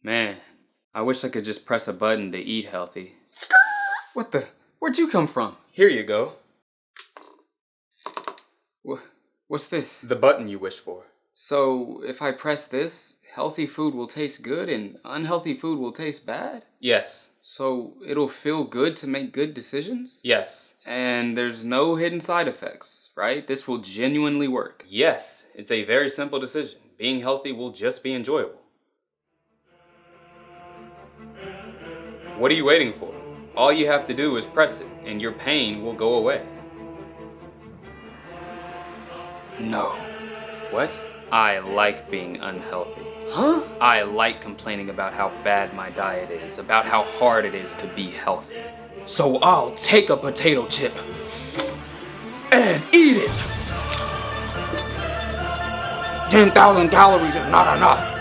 Man, I wish I could just press a button to eat healthy. Skit! What the? Where'd you come from? Here you go. What's this? The button you wish for. So, if I press this, healthy food will taste good and unhealthy food will taste bad? Yes. So, it'll feel good to make good decisions? Yes. And there's no hidden side effects, right? This will genuinely work. Yes, it's a very simple decision. Being healthy will just be enjoyable. What are you waiting for? All you have to do is press it, and your pain will go away. No. What? I like being unhealthy. Huh? I like complaining about how bad my diet is, about how hard it is to be healthy. So I'll take a potato chip and eat it. 10,000 calories is not enough.